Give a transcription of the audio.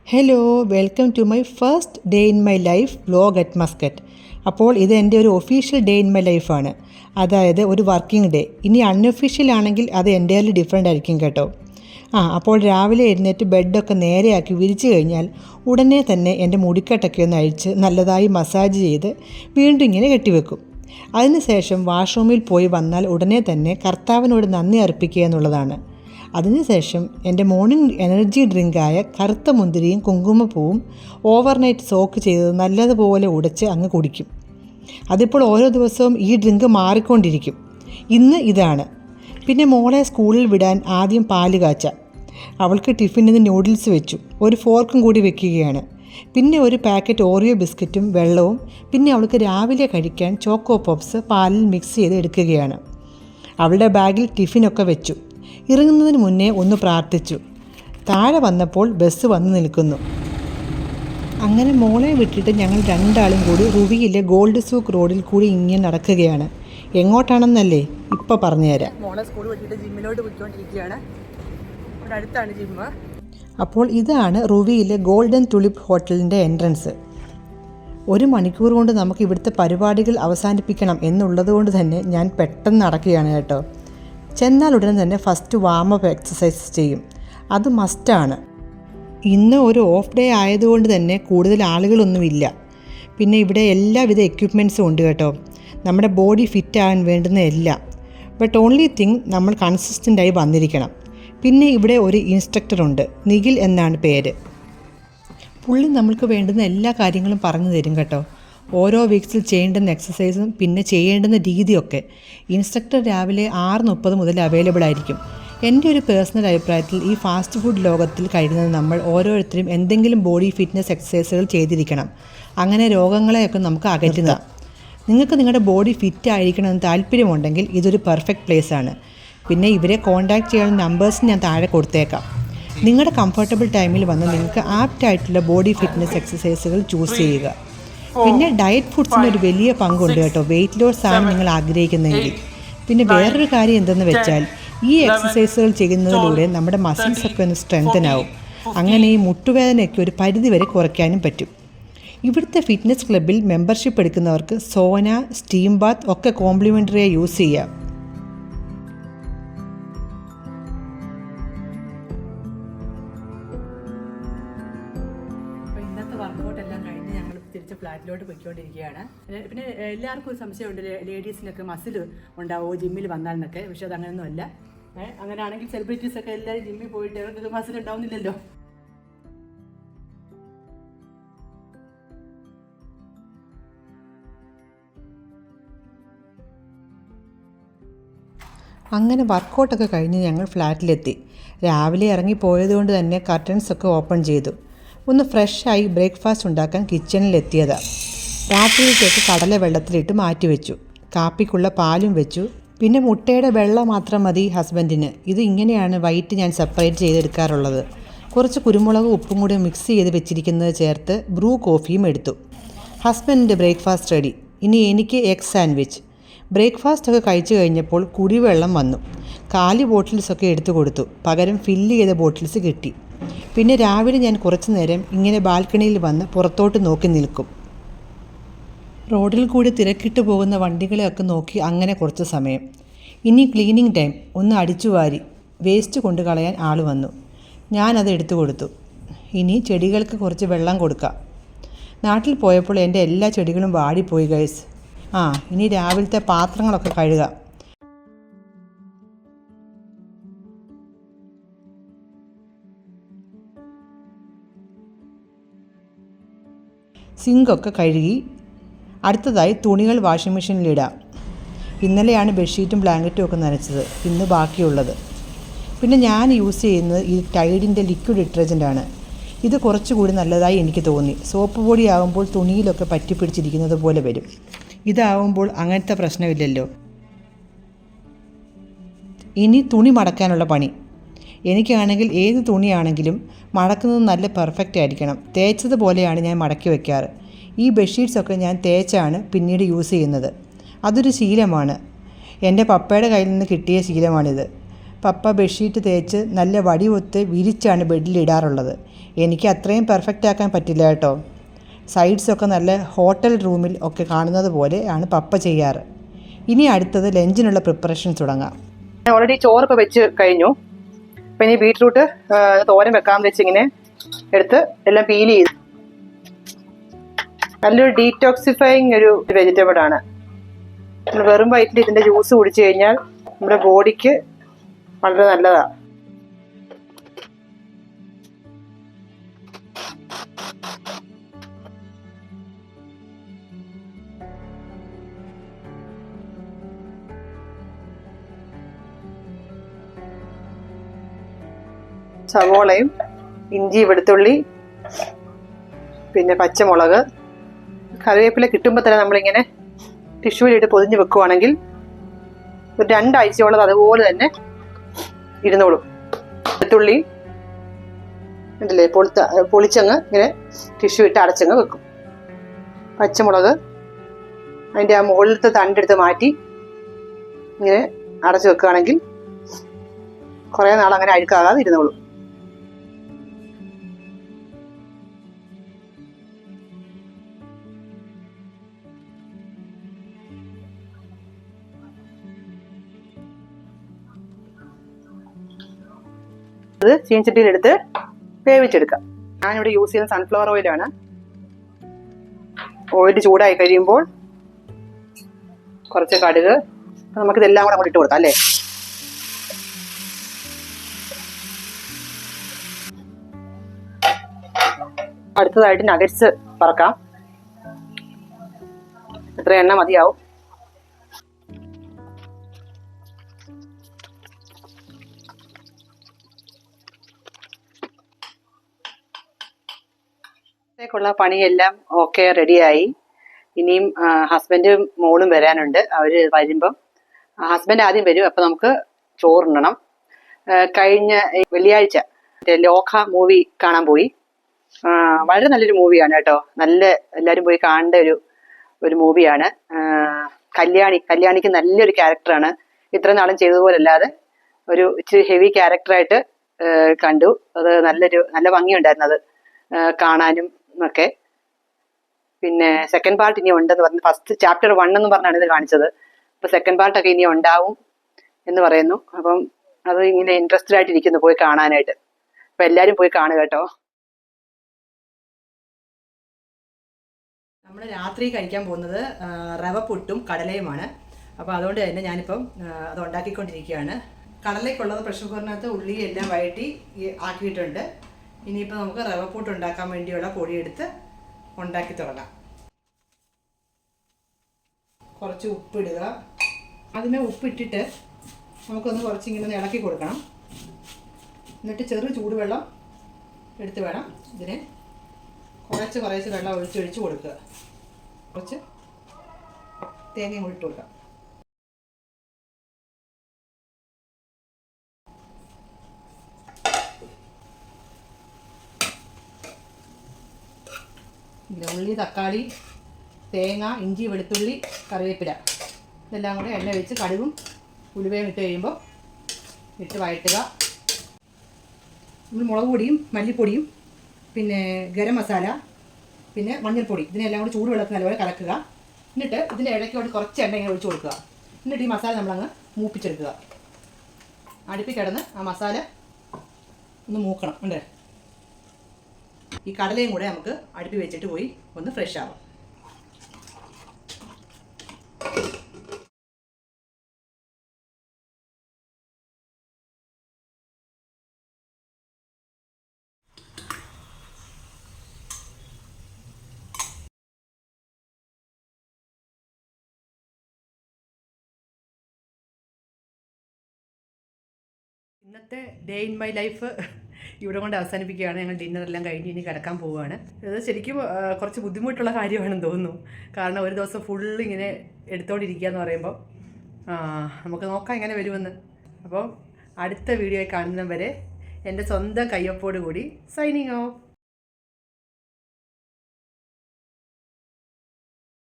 Hello, welcome to my first day in my life vlog at Muscat. അപ്പോൾ ഇത് എൻ്റെ ഒരു ഒഫീഷ്യൽ ഡേ ഇൻ മൈ ലൈഫാണ്, അതായത് ഒരു വർക്കിംഗ് ഡേ. ഇനി അൺഒഫീഷ്യൽ ആണെങ്കിൽ അത് എൻ്റയർലി ഡിഫറെൻ്റ് ആയിരിക്കും കേട്ടോ. അപ്പോൾ രാവിലെ എഴുന്നേറ്റ് ബെഡൊക്കെ നേരെയാക്കി വിരിച്ചു കഴിഞ്ഞാൽ ഉടനെ തന്നെ എൻ്റെ മുടിക്കെട്ടൊക്കെ ഒന്ന് അഴിച്ച് നല്ലതായി മസാജ് ചെയ്ത് വീണ്ടും ഇങ്ങനെ കെട്ടിവെക്കും. അതിനുശേഷം വാഷ്റൂമിൽ പോയി വന്നാൽ ഉടനെ തന്നെ കർത്താവിനോട് നന്ദി അർപ്പിക്കുക എന്നുള്ളതാണ്. അതിനുശേഷം എൻ്റെ മോർണിംഗ് എനർജി ഡ്രിങ്കായ കറുത്ത മുന്തിരിയും കുങ്കുമപ്പൂവും ഓവർനൈറ്റ് സോക്ക് ചെയ്തത് നല്ലതുപോലെ ഉടച്ച് അങ്ങ് കുടിക്കും. അതിപ്പോൾ ഓരോ ദിവസവും ഈ ഡ്രിങ്ക് മാറിക്കൊണ്ടിരിക്കും. ഇന്ന് ഇതാണ്. പിന്നെ മോളെ സ്കൂളിൽ വിടാൻ ആദ്യം പാല് കാച്ച, അവൾക്ക് ടിഫിനിന് നൂഡിൽസ് വെച്ചു, ഒരു ഫോർക്കും കൂടി വെക്കുകയാണ്. പിന്നെ ഒരു പാക്കറ്റ് ഓറിയോ ബിസ്ക്കറ്റും വെള്ളവും, പിന്നെ അവൾക്ക് രാവിലെ കഴിക്കാൻ ചോക്കോ പോപ്സ് പാലിൽ മിക്സ് ചെയ്ത് എടുക്കുകയാണ്. അവളുടെ ബാഗിൽ ടിഫിനൊക്കെ വെച്ചു. ഇറങ്ങുന്നതിന് മുന്നേ ഒന്ന് പ്രാർത്ഥിച്ചു. താഴെ വന്നപ്പോൾ ബസ് വന്ന് നിൽക്കുന്നു. അങ്ങനെ മോളെ വിട്ടിട്ട് ഞങ്ങൾ രണ്ടാളും കൂടി റുവിയിലെ ഗോൾഡ് സൂക്ക് റോഡിൽ കൂടി ഇങ്ങനെ നടക്കുകയാണ്. എങ്ങോട്ടാണെന്നല്ലേ ഇപ്പോൾ പറഞ്ഞുതരാം. മോളെ സ്കൂൾ വിട്ടിട്ട് ജിമ്മിലോട്ട് പോയിക്കൊണ്ടിരിക്കുകയാണ്. ഇവിടെ അടുത്താണ് ജിമ്മ്. അപ്പോൾ ഇതാണ് റുവിയിലെ ഗോൾഡൻ ടുലിപ്പ് ഹോട്ടലിൻ്റെ എൻട്രൻസ്. 1 മണിക്കൂർ കൊണ്ട് നമുക്ക് ഇവിടുത്തെ പരിപാടികൾ അവസാനിപ്പിക്കണം എന്നുള്ളത് കൊണ്ട് തന്നെ ഞാൻ പെട്ടെന്ന് നടക്കുകയാണ് കേട്ടോ. ചെന്നാൽ ഉടനെ തന്നെ ഫസ്റ്റ് വാമപ്പ് എക്സസൈസ് ചെയ്യും, അത് മസ്റ്റാണ്. ഇന്ന് ഒരു ഓഫ് ഡേ ആയതുകൊണ്ട് തന്നെ കൂടുതൽ ആളുകളൊന്നുമില്ല. പിന്നെ ഇവിടെ എല്ലാവിധ എക്യുപ്മെൻറ്റ്സും ഉണ്ട് കേട്ടോ, നമ്മുടെ ബോഡി ഫിറ്റ് ആകാൻ വേണ്ടുന്ന എല്ലാം. ബട്ട് ഓൺലി തിങ് നമ്മൾ കൺസിസ്റ്റൻ്റായി വന്നിരിക്കണം. പിന്നെ ഇവിടെ ഒരു ഇൻസ്ട്രക്ടറുണ്ട്, നിഖിൽ എന്നാണ് പേര്. പുള്ളി നമ്മൾക്ക് വേണ്ടുന്ന എല്ലാ കാര്യങ്ങളും പറഞ്ഞു തരും കേട്ടോ. ഓരോ വീക്സിൽ ചെയ്യേണ്ടുന്ന എക്സസൈസും പിന്നെ ചെയ്യേണ്ടുന്ന രീതിയൊക്കെ. ഇൻസ്ട്രക്ടർ രാവിലെ 6:30 മുതൽ അവൈലബിൾ ആയിരിക്കും. എൻ്റെ ഒരു പേഴ്സണൽ അഭിപ്രായത്തിൽ ഈ ഫാസ്റ്റ് ഫുഡ് ലോകത്തിൽ കഴിയുന്നത് നമ്മൾ ഓരോരുത്തരും എന്തെങ്കിലും ബോഡി ഫിറ്റ്നസ് എക്സസൈസുകൾ ചെയ്തിരിക്കണം. അങ്ങനെ രോഗങ്ങളെയൊക്കെ നമുക്ക് അകറ്റുക. നിങ്ങൾക്ക് നിങ്ങളുടെ ബോഡി ഫിറ്റ് ആയിരിക്കണമെന്ന് താല്പര്യമുണ്ടെങ്കിൽ ഇതൊരു പെർഫെക്റ്റ് പ്ലേസാണ്. പിന്നെ ഇവരെ കോൺടാക്റ്റ് ചെയ്യാനുള്ള നമ്പേഴ്സ് ഞാൻ താഴെ കൊടുത്തേക്കാം. നിങ്ങളുടെ കംഫർട്ടബിൾ ടൈമിൽ വന്ന് നിങ്ങൾക്ക് ആപ്റ്റായിട്ടുള്ള ബോഡി ഫിറ്റ്നസ് എക്സസൈസുകൾ ചൂസ് ചെയ്യുക. പിന്നെ ഡയറ്റ് ഫുഡ്സിന് ഒരു വലിയ പങ്കുണ്ട് കേട്ടോ, വെയിറ്റ് ലോസ് ആണ് നിങ്ങൾ ആഗ്രഹിക്കുന്നതെങ്കിൽ. പിന്നെ വേറൊരു കാര്യം എന്തെന്ന് വെച്ചാൽ ഈ എക്സസൈസുകൾ ചെയ്യുന്നതിലൂടെ നമ്മുടെ മസിൽസൊക്കെ ഒന്ന് സ്ട്രെങ്തൻ ആവും. അങ്ങനെ ഈ മുട്ടുവേദനയൊക്കെ ഒരു പരിധിവരെ കുറയ്ക്കാനും പറ്റും. ഇവിടുത്തെ ഫിറ്റ്നസ് ക്ലബ്ബിൽ മെമ്പർഷിപ്പ് എടുക്കുന്നവർക്ക് സോന, സ്റ്റീം ബാത്ത് ഒക്കെ കോംപ്ലിമെൻ്ററിയായി യൂസ് ചെയ്യാം. വർക്കൗട്ടെല്ലാം കഴിഞ്ഞ് ഞങ്ങൾ തിരിച്ച് ഫ്ലാറ്റിലോട്ട് പോയിക്കൊണ്ടിരിക്കുകയാണ്. പിന്നെ എല്ലാവർക്കും ഒരു സംശയമുണ്ട്, ലേഡീസിനൊക്കെ മസിൽ ഉണ്ടാവുമോ ജിമ്മിൽ വന്നാൽ എന്നൊക്കെ. പക്ഷെ അത് അങ്ങനെയൊന്നുമല്ല. അങ്ങനെയാണെങ്കിൽ സെലിബ്രിറ്റീസൊക്കെ എല്ലാവരും ജിമ്മിൽ പോയിട്ട് അവർക്ക് മസിൽ ഉണ്ടാവുന്നില്ലല്ലോ. അങ്ങനെ വർക്കൗട്ടൊക്കെ കഴിഞ്ഞ് ഞങ്ങൾ ഫ്ലാറ്റിലെത്തി. രാവിലെ ഇറങ്ങിപ്പോയതുകൊണ്ട് തന്നെ കർട്ടൻസൊക്കെ ഓപ്പൺ ചെയ്തു. ഒന്ന് ഫ്രഷായി ബ്രേക്ക്ഫാസ്റ്റ് ഉണ്ടാക്കാൻ കിച്ചണിലെത്തിയതാണ്. രാത്രിയിലേക്ക് കടല വെള്ളത്തിലിട്ട് മാറ്റിവെച്ചു. കാപ്പിക്കുള്ള പാലും വെച്ചു. പിന്നെ മുട്ടയുടെ വെള്ള മാത്രം മതി ഹസ്ബൻഡിന്. ഇത് ഇങ്ങനെയാണ് വൈറ്റ് ഞാൻ സെപ്പറേറ്റ് ചെയ്തെടുക്കാറുള്ളത്. കുറച്ച് കുരുമുളക് ഉപ്പും കൂടി മിക്സ് ചെയ്ത് വെച്ചിരിക്കുന്നത് ചേർത്ത് ബ്രൂ കോഫിയും എടുത്തു. ഹസ്ബൻഡിൻ്റെ ബ്രേക്ക്ഫാസ്റ്റ് റെഡി. ഇനി എനിക്ക് എഗ് സാൻഡ്വിച്ച്. ബ്രേക്ക്ഫാസ്റ്റൊക്കെ കഴിച്ചു കഴിഞ്ഞപ്പോൾ കുടിവെള്ളം വന്നു. കാലി ബോട്ടിൽസൊക്കെ എടുത്തു കൊടുത്തു. പകരം ഫില്ല് ചെയ്ത ബോട്ടിൽസ് കിട്ടി. പിന്നെ രാവിലെ ഞാൻ കുറച്ച് നേരം ഇങ്ങനെ ബാൽക്കണിയിൽ വന്ന് പുറത്തോട്ട് നോക്കി നിൽക്കും. റോഡിൽ കൂടി തിരക്കിട്ട് പോകുന്ന വണ്ടികളെയൊക്കെ നോക്കി അങ്ങനെ കുറച്ച് സമയം. ഇനി ക്ലീനിങ് ടൈം. ഒന്ന് അടിച്ചു വാരി വേസ്റ്റ് കൊണ്ട് കളയാൻ ആൾ വന്നു. ഞാനത് എടുത്തു കൊടുത്തു. ഇനി ചെടികൾക്ക് കുറച്ച് വെള്ളം കൊടുക്കാം. നാട്ടിൽ പോയപ്പോൾ എൻ്റെ എല്ലാ ചെടികളും വാടിപ്പോയി ഗൈസ്. ഇനി രാവിലത്തെ പാത്രങ്ങളൊക്കെ കഴുകാം. സിങ്കൊക്കെ കഴുകി അടുത്തതായി തുണികൾ വാഷിംഗ് മെഷീനിലിടാം. ഇന്നലെയാണ് ബെഡ്ഷീറ്റും ബ്ലാങ്കറ്റും ഒക്കെ നനച്ചത്, ഇന്ന് ബാക്കിയുള്ളത്. പിന്നെ ഞാൻ യൂസ് ചെയ്യുന്നത് ഈ ടൈഡിൻ്റെ ലിക്വിഡ് ഡിറ്റർജൻ്റാണ്. ഇത് കുറച്ചുകൂടി നല്ലതായി എനിക്ക് തോന്നി. സോപ്പ് പൊടി ആകുമ്പോൾ തുണിയിലൊക്കെ പറ്റിപ്പിടിച്ചിരിക്കുന്നത് പോലെ വരും. ഇതാവുമ്പോൾ അങ്ങനത്തെ പ്രശ്നമില്ലല്ലോ. ഇനി തുണി മടക്കാനുള്ള പണി. എനിക്കാണെങ്കിൽ ഏത് തുണിയാണെങ്കിലും മടക്കുന്നത് നല്ല പെർഫെക്റ്റ് ആയിരിക്കണം. തേച്ചതുപോലെയാണ് ഞാൻ മടക്കി വയ്ക്കാറ്. ഈ ബെഡ്ഷീറ്റ്സൊക്കെ ഞാൻ തേച്ചാണ് പിന്നീട് യൂസ് ചെയ്യുന്നത്. അതൊരു ശീലമാണ്. എൻ്റെ പപ്പയുടെ കയ്യിൽ നിന്ന് കിട്ടിയ ശീലമാണിത്. പപ്പ ബെഡ്ഷീറ്റ് തേച്ച് നല്ല വടിവൊത്ത് വിരിച്ചാണ് ബെഡിലിടാറുള്ളത്. എനിക്ക് അത്രയും പെർഫെക്റ്റ് ആക്കാൻ പറ്റില്ല കേട്ടോ. സൈഡ്സൊക്കെ നല്ല ഹോട്ടൽ റൂമിൽ ഒക്കെ കാണുന്നത് പോലെ ആണ് പപ്പ ചെയ്യാറ്. ഇനി അടുത്തത് ലഞ്ചിനുള്ള പ്രിപ്പറേഷൻസ് തുടങ്ങാം. ഓൾറെഡി ചോറൊക്കെ വെച്ച് കഴിഞ്ഞു. അപ്പം ഇനി ബീട്രൂട്ട് തോരൻ വെക്കാമെന്ന് വെച്ച് ഇങ്ങനെ എടുത്ത് എല്ലാം പീൽ ചെയ്ത്. നല്ലൊരു ഡീറ്റോക്സിഫൈങ് ഒരു വെജിറ്റബിൾ ആണ്. നമ്മൾ വെറും വയറ്റിൽ ഇതിൻ്റെ ജ്യൂസ് കുടിച്ചു കഴിഞ്ഞാൽ നമ്മുടെ ബോഡിക്ക് വളരെ നല്ലതാണ്. സവോളയും ഇഞ്ചി വെളുത്തുള്ളി പിന്നെ പച്ചമുളക് കറിവേപ്പില കിട്ടുമ്പോൾ തന്നെ നമ്മളിങ്ങനെ ടിഷ്യൂലിട്ട് പൊതിഞ്ഞ് വെക്കുവാണെങ്കിൽ ഒരു 2 ആഴ്ചയോളം അതുപോലെ തന്നെ ഇരുന്നോളും. വെളുത്തുള്ളി ഉണ്ടല്ലേ പൊളിച്ചങ്ങ് ഇങ്ങനെ ടിഷ്യൂ ഇട്ട് അടച്ചങ്ങ് വെക്കും. പച്ചമുളക് അതിൻ്റെ ആ മുകളിലത്തെ തണ്ടെടുത്ത് മാറ്റി ഇങ്ങനെ അടച്ചു വെക്കുകയാണെങ്കിൽ കുറേ നാൾ അങ്ങനെ അഴുക്കാകാതെ ഇരുന്നോളും. അത് ചീനച്ചട്ടിയിലെടുത്ത് വേവിച്ചെടുക്കാം. ഞാനിവിടെ യൂസ് ചെയ്യുന്ന സൺഫ്ലവർ ഓയിലാണ്. ഓയിൽ ചൂടായി കഴിയുമ്പോൾ കുറച്ച് കടുക്, നമുക്കിതെല്ലാം കൂടെ അങ്ങോട്ട് ഇട്ട് കൊടുക്കാം അല്ലേ. അടുത്തതായിട്ട് നഗറ്റ്സ് പറക്കാം. എത്ര എണ്ണ മതിയാവും. ുള്ള പണിയെല്ലാം ഓക്കെ റെഡിയായി. ഇനിയും ഹസ്ബൻഡും മോളും വരാനുണ്ട്. അവർ വരുമ്പം ഹസ്ബൻഡ് ആദ്യം വരും. അപ്പം നമുക്ക് ചോറുണ്ണണം. കഴിഞ്ഞ വെള്ളിയാഴ്ച ലോക മൂവി കാണാൻ പോയി. വളരെ നല്ലൊരു മൂവിയാണ് കേട്ടോ. നല്ല എല്ലാവരും പോയി കാണേണ്ട ഒരു മൂവിയാണ്. കല്യാണിക്ക് നല്ലൊരു ക്യാരക്ടറാണ്. ഇത്ര നാളും ചെയ്തതുപോലല്ലാതെ ഒരു ഇച്ചിരി ഹെവി ക്യാരക്ടറായിട്ട് കണ്ടു. അത് നല്ല ഭംഗിയുണ്ടായിരുന്നു അത് കാണാനും ഒക്കെ. പിന്നെ സെക്കൻഡ് പാർട്ട് ഇനി ഉണ്ടെന്ന് പറഞ്ഞു. ഫസ്റ്റ് ചാപ്റ്റർ 1 എന്ന് പറഞ്ഞാണ് ഇത് കാണിച്ചത്. അപ്പൊ സെക്കൻഡ് പാർട്ടൊക്കെ ഇനി ഉണ്ടാവും എന്ന് പറയുന്നു. അപ്പം അത് ഇങ്ങനെ ഇൻട്രസ്റ്റഡ് ആയിട്ടിരിക്കുന്നു പോയി കാണാനായിട്ട്. അപ്പൊ എല്ലാരും പോയി കാണുക കേട്ടോ. നമ്മൾ രാത്രി കഴിക്കാൻ പോകുന്നത് റവ പുട്ടും കടലയുമാണ്. അപ്പോൾ അതുകൊണ്ട് തന്നെ ഞാനിപ്പം അത് ഉണ്ടാക്കിക്കൊണ്ടിരിക്കുകയാണ്. കടലയ്ക്കുള്ളത് പ്രഷർ കുക്കറിനകത്ത് ഉള്ളി എല്ലാം വഴറ്റി ആക്കിയിട്ടുണ്ട്. ഇനിയിപ്പോൾ നമുക്ക് റവ പുട്ട് ഉണ്ടാക്കാൻ വേണ്ടിയുള്ള പൊടിയെടുത്ത് ഉണ്ടാക്കി തുടങ്ങാം. കുറച്ച് ഉപ്പിടുക. അതിന് ഉപ്പിട്ടിട്ട് നമുക്കൊന്ന് കുറച്ചിങ്ങനെ ഇളക്കി കൊടുക്കണം. എന്നിട്ട് ചെറു ചൂടുവെള്ളം എടുത്ത് വേണം ഇതിന് കുറച്ച് വെള്ളം ഒഴിച്ചൊഴിച്ച് കൊടുക്കുക. കുറച്ച് തേങ്ങയും കൂടി ഇട്ട് കൊടുക്കാം. ഉള്ളി, തക്കാളി, തേങ്ങ, ഇഞ്ചി, വെളുത്തുള്ളി, കറിവേപ്പില ഇതെല്ലാം കൂടെ എണ്ണ ഒഴിച്ച് കടുകും ഉലുവയും ഇട്ട് കഴിയുമ്പോൾ ഇട്ട് വഴറ്റുക. നമ്മൾ മുളക് പൊടിയും മല്ലിപ്പൊടിയും പിന്നെ ഗരം മസാല പിന്നെ മഞ്ഞൾപ്പൊടി ഇതിനെല്ലാം കൂടി ചൂടുവെള്ളത്തിൽ നല്ലപോലെ കലക്കുക. എന്നിട്ട് ഇതിൻ്റെ ഇടയ്ക്കോട്ട് കുറച്ച് എണ്ണ ഇങ്ങനെ ഒഴിച്ച് കൊടുക്കുക. എന്നിട്ട് ഈ മസാല നമ്മളങ്ങ് മൂപ്പിച്ചെടുക്കുക. അടുപ്പിൽ കിടന്ന് ആ മസാല ഒന്ന് മൂക്കണം ഉണ്ട്. ഈ കടലയും കൂടെ നമുക്ക് അടുപ്പിൽ വെച്ചിട്ട് പോയി ഒന്ന് ഫ്രഷ് ആവാം. ഇന്നത്തെ ഡേ ഇൻ മൈ ലൈഫ് ഇവിടെ കൊണ്ട് അവസാനിപ്പിക്കുകയാണ്. ഞങ്ങൾ ഡിന്നറെല്ലാം കഴിഞ്ഞ് ഇനി കിടക്കാൻ പോവുകയാണ്. ഇത് ശരിക്കും കുറച്ച് ബുദ്ധിമുട്ടുള്ള കാര്യമാണെന്ന് തോന്നുന്നു. കാരണം ഒരു ദിവസം ഫുള്ള് ഇങ്ങനെ എടുത്തോണ്ടിരിക്കുക എന്ന് പറയുമ്പോൾ നമുക്ക് നോക്കാം എങ്ങനെ വരുമെന്ന്. അപ്പോൾ അടുത്ത വീഡിയോയിൽ കാണുന്നവരെ എൻ്റെ സ്വന്തം കയ്യൊപ്പോട് കൂടി സൈനിങ് ഓഫ്.